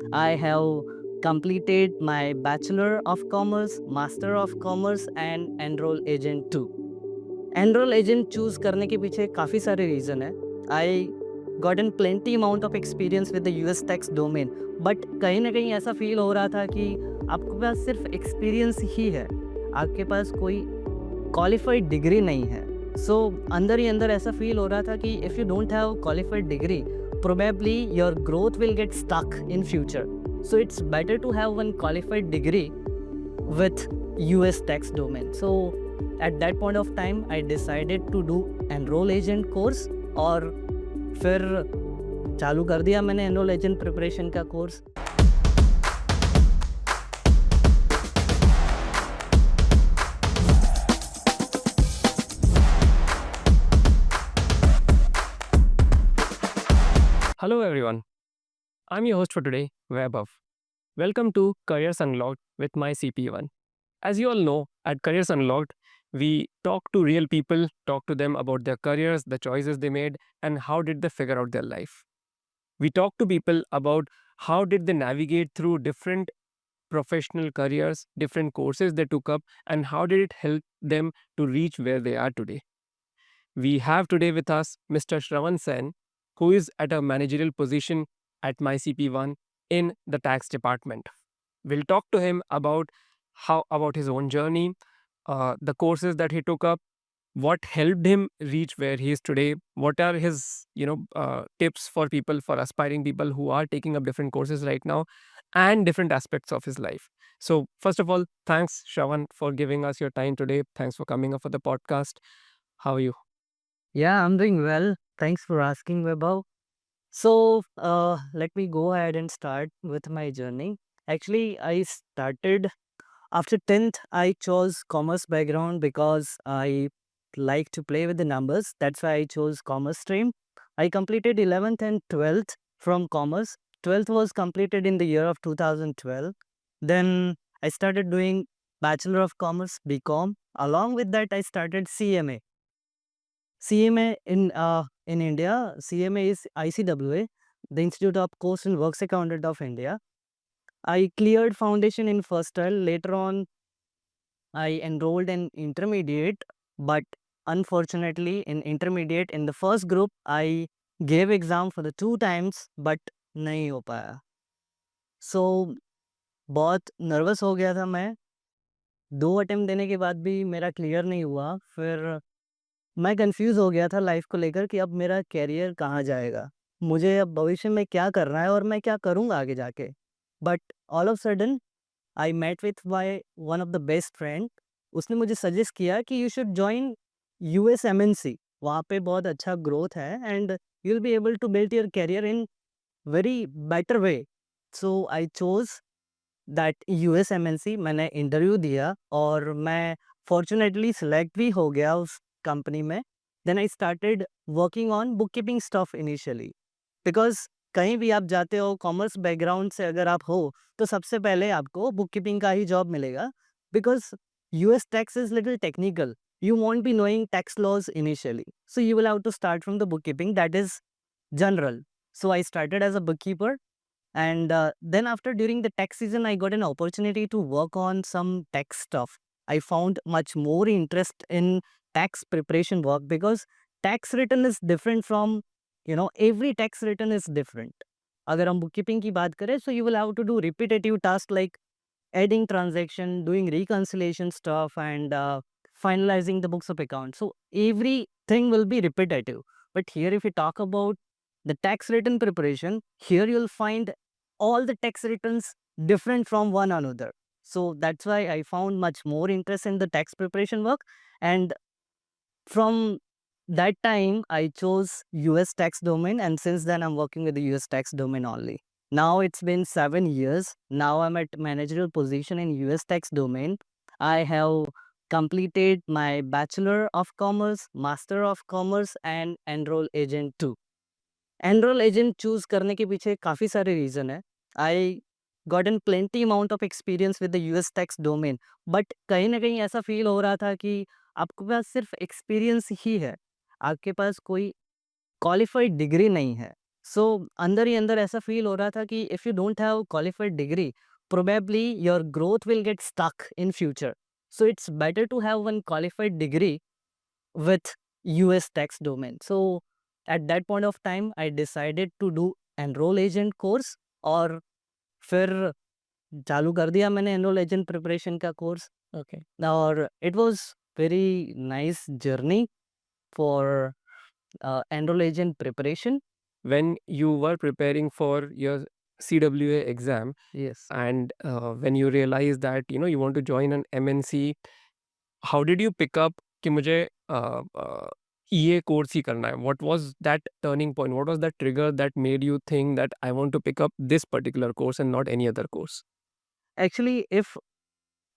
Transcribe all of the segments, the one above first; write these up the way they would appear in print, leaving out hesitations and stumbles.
I have completed my Bachelor of Commerce, Master of Commerce and Enroll Agent 2. Enrol agent choose करने के पीछे काफ़ी सारे reason है। I gotten plenty amount of experience with the US tax domain, but कहीं न कहीं ऐसा फ़ील हो रहा था कि आपके पास सिर्फ़ एक्सपीरियंस ही है, आपके पास कोई क्वालिफाइड डिग्री नहीं है। सो अंदर ही अंदर ऐसा फ़ील हो रहा था कि if you don't have qualified degree, probably your growth will get stuck in future. So it's better to have one qualified degree with US tax domain. So at that point of time I decided to do enroll agent course और फिर चालू कर दिया मैंने enrol agent preparation का course. Hello everyone, I'm your host for today, Vaibhav. Welcome to Careers Unlocked with my CP1. As you all know, at Careers Unlocked, we talk to real people, talk to them about their careers, the choices they made, and how did they figure out their life. We talk to people about how did they navigate through different professional careers, different courses they took up, and how did it help them to reach where they are today. We have today with us Mr. Shravan Sen, who is at a managerial position at MyCP1 in the tax department. We'll talk to him about how about his own journey, the courses that he took up, what helped him reach where he is today, what are his tips for people, for aspiring people who are taking up different courses right now, and different aspects of his life. So first of all, thanks Shravan for giving us your time today. Thanks for coming up for the podcast. How are you? Yeah, I'm doing well. Thanks for asking, Vaibhav. So let me go ahead and start with my journey. Actually, I started after 10th. I chose commerce background because I like to play with the numbers. That's why I chose commerce stream. I completed 11th and 12th from commerce. 12th was completed in the year of 2012. Then I started doing Bachelor of Commerce BCom. Along with that, I started CMA. CMA in India, CMA is ICWA, the Institute of Cost and Works Accountant of India. I cleared foundation in first trial. Later on, I enrolled in intermediate, but unfortunately, in intermediate, in the first group, I gave exam for the 2 times, but नहीं हो पाया. So बहुत nervous हो गया था मैं. 2 attempt देने के बाद भी मेरा क्लियर नहीं हुआ. फिर मैं कंफ्यूज हो गया था लाइफ को लेकर कि अब मेरा करियर कहाँ जाएगा, मुझे अब भविष्य में क्या करना है और मैं क्या करूँगा आगे जाके. But all of sudden I met with my one of the best friend. उसने मुझे सजेस्ट किया कि you should join US MNC. वहाँ पे बहुत अच्छा ग्रोथ है and you will be able to build your career in very better way. So I chose that US MNC. मैंने इंटरव्यू दिया और मैं फॉर्चुनेटली सिलेक्ट भी हो गया उस कंपनी में. Then I started working on book keeping stuff initially, because कहीं भी आप जाते हो कॉमर्स बैकग्राउंड से अगर आप हो तो सबसे पहले आपको बुक कीपिंग का ही जॉब मिलेगा. Because US tax is little technical. You won't be knowing tax laws initially. So you will have to start from the bookkeeping that is general. So I started as a bookkeeper. And then after during the tax season, I got an opportunity to work on some tax stuff. I found much more interest in tax preparation work because tax return is different from, every tax return is different. अगर हम bookkeeping की बात करें, so you will have to do repetitive tasks like adding transaction, doing reconciliation stuff, and finalizing the books of account. So everything will be repetitive. But here, if we talk about the tax return preparation, here you'll find all the tax returns different from one another. So that's why I found much more interest in the tax preparation work. And from that time, I chose US tax domain. And since then, I'm working with the US tax domain only. Now it's been 7 years. Now I'm at managerial position in US tax domain. I have completed my Bachelor of Commerce, Master of Commerce and Enroll Agent 2. Enrol agent choose करने के पीछे काफ़ी सारे reason है. I gotten plenty amount of experience with the US tax domain, but कहीं न कहीं ऐसा फ़ील हो रहा था कि आपके पास सिर्फ़ एक्सपीरियंस ही है, आपके पास कोई क्वालिफ़ाइड डिग्री नहीं है. सो अंदर ही अंदर ऐसा फ़ील हो रहा था कि if you don't have qualified degree, probably your growth will get stuck in future. So it's better to have one qualified degree with US tax domain. So at that point of time, I decided to do enroll agent course और फिर चालू कर दिया मैंने enrol agent preparation का course. Okay. और it was very nice journey for enrol agent preparation. When you were preparing for your CWA exam, yes. and when you realized that you want to join an MNC, how did you pick up कि मुझे EA course ही करना है? What was that turning point? What was that trigger that made you think that I want to pick up this particular course and not any other course? Actually if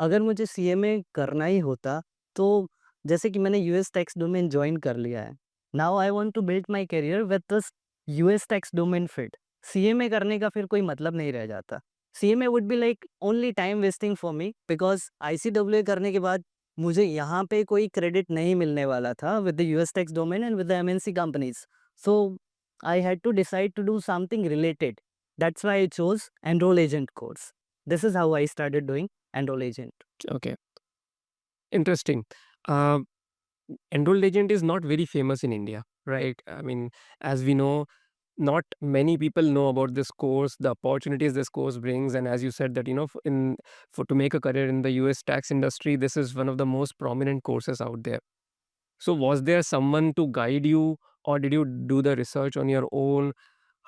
अगर मुझे CMA करना ही होता, तो जैसे कि मैंने यूएस टैक्स डोमेन जॉइन कर लिया है. Now I want to build my career with this US tax domain fit. CMA करने का फिर कोई मतलब नहीं रह जाता. CMA would be like only time wasting for me, because ICWA करने के बाद मुझे यहाँ पे कोई क्रेडिट नहीं मिलने वाला था with the US tax domain and with the MNC companies. So I had to decide to do something related. That's why I chose enrol agent course. This is how I started doing enrol agent. Okay, interesting. Uh, Enrolled agent is not very famous in India, right? I mean, as we know, not many people know about this course, the opportunities this course brings, and as you said that for to make a career in the US tax industry, this is one of the most prominent courses out there. So was there someone to guide you, or did you do the research on your own?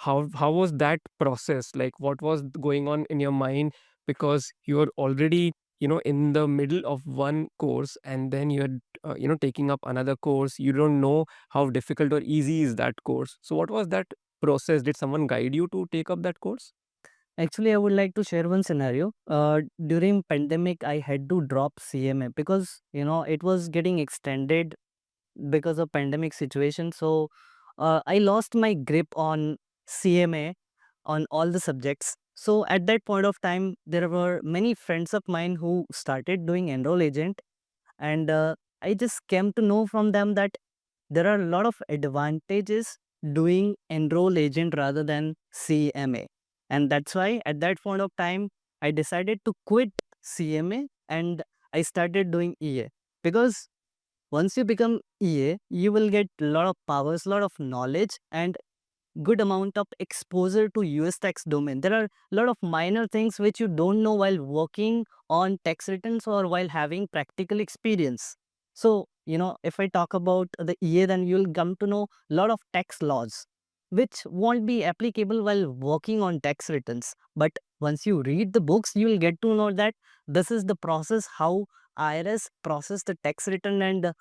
How was that process? Like, what was going on in your mind? Because you're already, in the middle of one course, and then you're, taking up another course. You don't know how difficult or easy is that course. So what was that process? Did someone guide you to take up that course? Actually, I would like to share one scenario. During pandemic, I had to drop CMA because it was getting extended because of pandemic situation. So I lost my grip on CMA on all the subjects. So at that point of time, there were many friends of mine who started doing enroll agent, and I just came to know from them that there are a lot of advantages doing enroll agent rather than CMA. And that's why at that point of time, I decided to quit CMA and I started doing EA. Because once you become EA, you will get a lot of powers, lot of knowledge, and good amount of exposure to US tax domain. There are a lot of minor things which you don't know while working on tax returns or while having practical experience. So, if I talk about the EA, then you'll come to know a lot of tax laws which won't be applicable while working on tax returns. But once you read the books, you will get to know that this is the process how IRS process the tax return, and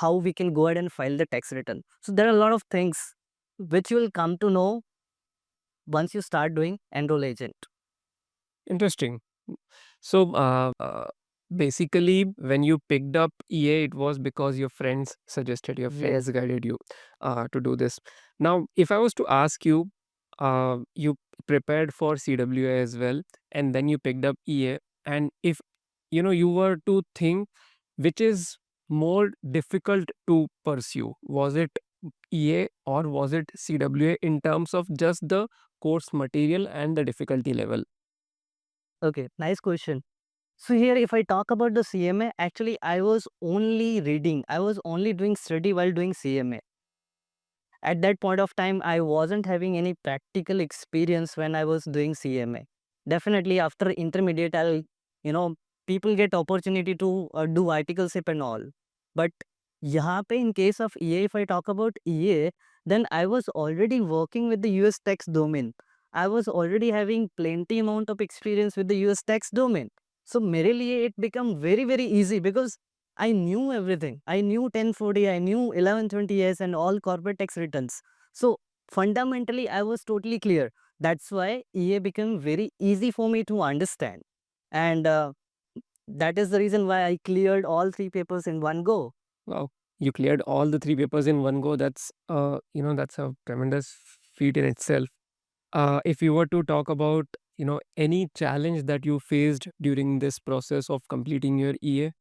how we can go ahead and file the tax return. So there are a lot of things which you will come to know once you start doing enroll agent. Interesting. So, basically, when you picked up EA, it was because your friends suggested, your Yes. friends guided you to do this. Now, if I was to ask you, you prepared for CWA as well, and then you picked up EA, and if you were to think which is more difficult to pursue, was it EA or was it CWA in terms of just the course material and the difficulty level? Okay, nice question. So here if I talk about the CMA, actually I was only reading. I was only doing study while doing CMA. At that point of time, I wasn't having any practical experience when I was doing CMA. Definitely after intermediate, you know, people get opportunity to do articleship and all. But यहाँ पे in case of EA, if I talk about EA, then I was already working with the US tax domain. I was already having plenty amount of experience with the US tax domain. So मेरे लिए it become very very easy because I knew everything. I knew 1040, I knew 1120S and all corporate tax returns. So fundamentally, I was totally clear. That's why EA became very easy for me to understand. And that is the reason why I cleared all three papers in one go. Wow, you cleared all the three papers in one go. That's a tremendous feat in itself. If you were to talk about, any challenge that you faced during this process of completing your EA.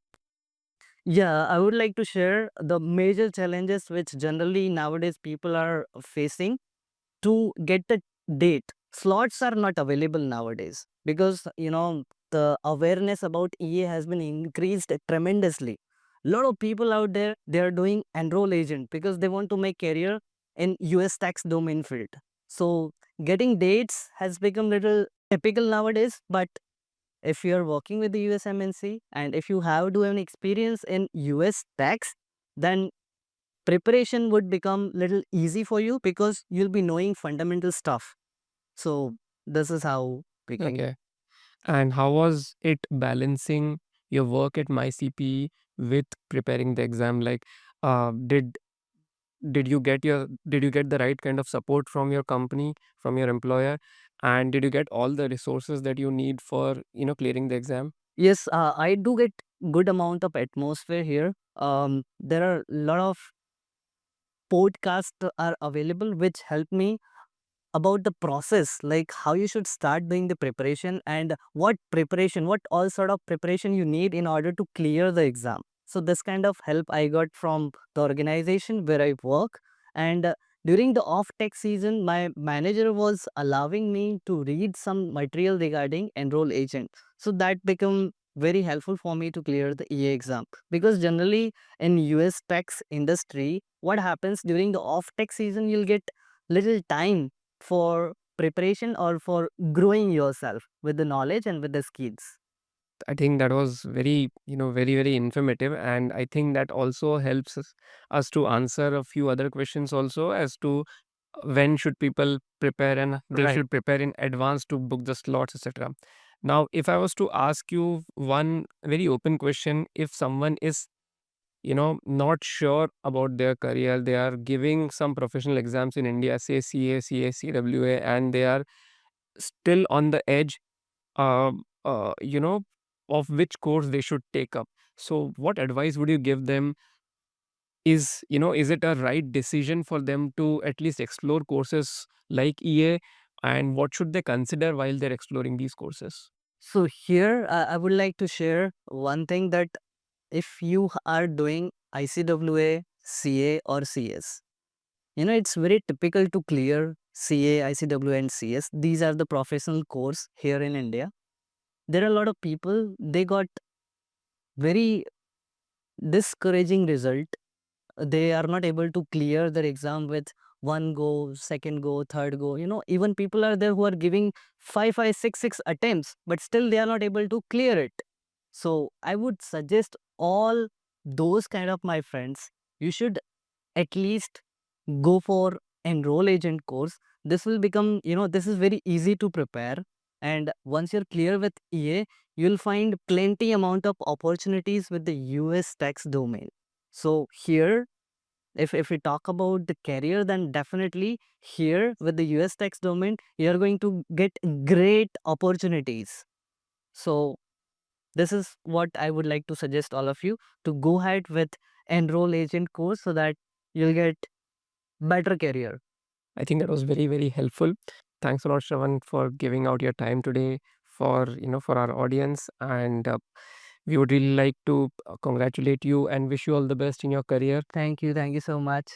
Yeah, I would like to share the major challenges which generally nowadays people are facing. to get the date. Slots are not available nowadays because the awareness about EA has been increased tremendously. A lot of people out there, they are doing enroll agent because they want to make career in US tax domain field. So getting dates has become little typical nowadays. But if you are working with the US MNC and if you have do an experience in US tax, then preparation would become little easy for you because you'll be knowing fundamental stuff. So this is how we can. Okay. And how was it balancing your work at MyCPE with preparing the exam? Like, uh, did did you get the right kind of support from your company, from your employer, and did you get all the resources that you need for clearing the exam? Yes, I do get good amount of atmosphere here. There are a lot of podcasts are available which help me about the process, like how you should start doing the preparation and what all sort of preparation you need in order to clear the exam. So this kind of help I got from the organization where I work. And during the off tech season, my manager was allowing me to read some material regarding enroll agent, so that become very helpful for me to clear the EA exam. Because generally in US tax industry, what happens during the off tech season, you'll get little time for preparation or for growing yourself with the knowledge and with the skills. I think that was very, very, very informative. And I think that also helps us to answer a few other questions also as to when should people prepare and they Right. should prepare in advance to book the slots, etc. Now, if I was to ask you one very open question, if someone is, not sure about their career, they are giving some professional exams in India, say CA, CA, CWA, and they are still on the edge um, uh, you know, of which course they should take up. So, what advice would you give them? Is it a right decision for them to at least explore courses like EA, and what should they consider while they're exploring these courses? So here I would like to share one thing that if you are doing ICWA, CA or CS, it's very typical to clear CA, ICWA and CS. These are the professional course here in India. There are a lot of people, they got very discouraging result. They are not able to clear their exam with one go, second go, third go. Even people are there who are giving five, six attempts, but still they are not able to clear it. So I would suggest all those kind of my friends, you should at least go for enroll agent course. This will become, this is very easy to prepare. And once you're clear with EA, you'll find plenty amount of opportunities with the US tax domain. So here, if we talk about the career, then definitely here with the US tax domain, you're going to get great opportunities. So this is what I would like to suggest all of you to go ahead with enroll agent course so that you'll get better career. I think that was very, very helpful. Thanks a lot, Shravan, for giving out your time today for our audience. And we would really like to congratulate you and wish you all the best in your career. Thank you so much.